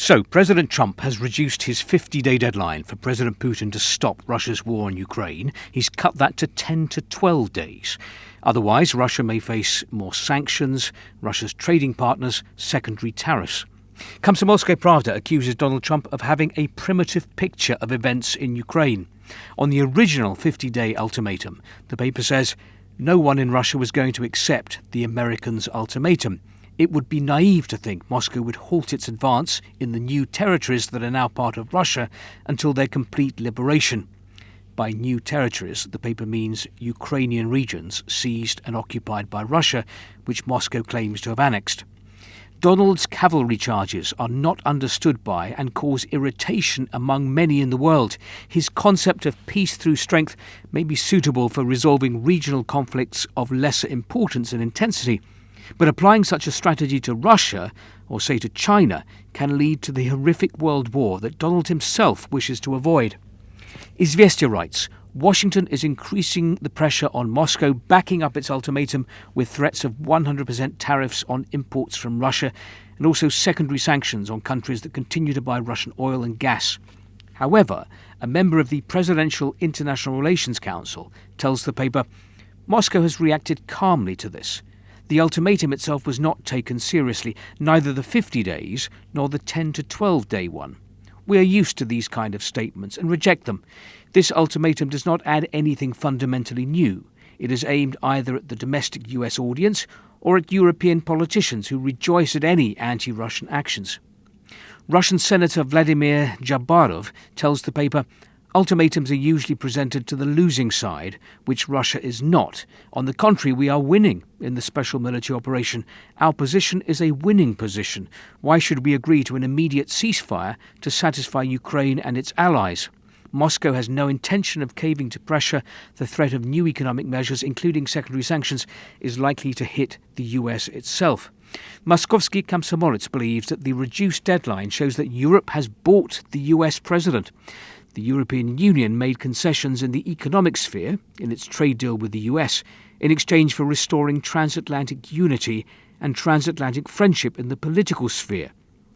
So, President Trump has reduced his 50-day deadline for President Putin to stop Russia's war on Ukraine. He's cut that to 10 to 12 days. Otherwise, Russia may face more sanctions, Russia's trading partners, secondary tariffs. Komsomolskaya Pravda accuses Donald Trump of having a primitive picture of events in Ukraine. On the original 50-day ultimatum, the paper says no one in Russia was going to accept the Americans' ultimatum. It would be naive to think Moscow would halt its advance in the new territories that are now part of Russia until their complete liberation. By new territories, the paper means Ukrainian regions seized and occupied by Russia, which Moscow claims to have annexed. Donald's cavalry charges are not understood by and cause irritation among many in the world. His concept of peace through strength may be suitable for resolving regional conflicts of lesser importance and intensity. But applying such a strategy to Russia, or say to China, can lead to the horrific world war that Donald himself wishes to avoid. Izvestia writes, Washington is increasing the pressure on Moscow, backing up its ultimatum with threats of 100% tariffs on imports from Russia and also secondary sanctions on countries that continue to buy Russian oil and gas. However, a member of the Presidential International Relations Council tells the paper, Moscow has reacted calmly to this. The ultimatum itself was not taken seriously, neither the 50 days nor the 10 to 12-day one. We are used to these kind of statements and reject them. This ultimatum does not add anything fundamentally new. It is aimed either at the domestic US audience or at European politicians who rejoice at any anti-Russian actions. Russian Senator Vladimir Jabarov tells the paper, ultimatums are usually presented to the losing side, which Russia is not. On the contrary, we are winning in the special military operation. Our position is a winning position. Why should we agree to an immediate ceasefire to satisfy Ukraine and its allies? Moscow has no intention of caving to pressure. The threat of new economic measures, including secondary sanctions, is likely to hit the US itself. Moskovsky Komsomolets believes that the reduced deadline shows that Europe has bought the US president. The European Union made concessions in the economic sphere, in its trade deal with the US, in exchange for restoring transatlantic unity and transatlantic friendship in the political sphere.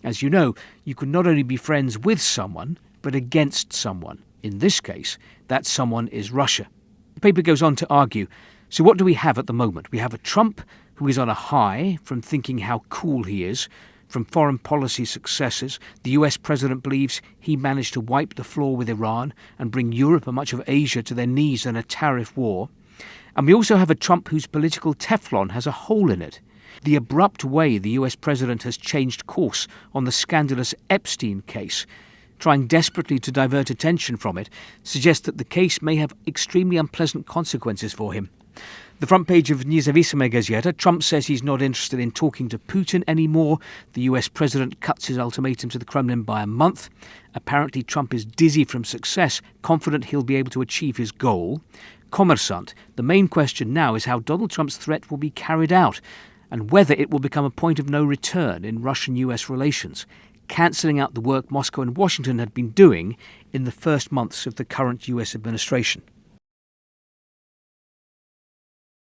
As you know, you can not only be friends with someone, but against someone. In this case, that someone is Russia. The paper goes on to argue, so what do we have at the moment? We have a Trump who is on a high from thinking how cool he is, from foreign policy successes. The US president believes he managed to wipe the floor with Iran and bring Europe and much of Asia to their knees in a tariff war. And we also have a Trump whose political Teflon has a hole in it. The abrupt way the US president has changed course on the scandalous Epstein case, trying desperately to divert attention from it, suggests that the case may have extremely unpleasant consequences for him. The front page of Nezavisima Gazeta, Trump says he's not interested in talking to Putin anymore. The US president cuts his ultimatum to the Kremlin by a month. Apparently Trump is dizzy from success, confident he'll be able to achieve his goal. Kommersant, the main question now is how Donald Trump's threat will be carried out and whether it will become a point of no return in Russian-US relations, cancelling out the work Moscow and Washington had been doing in the first months of the current US administration.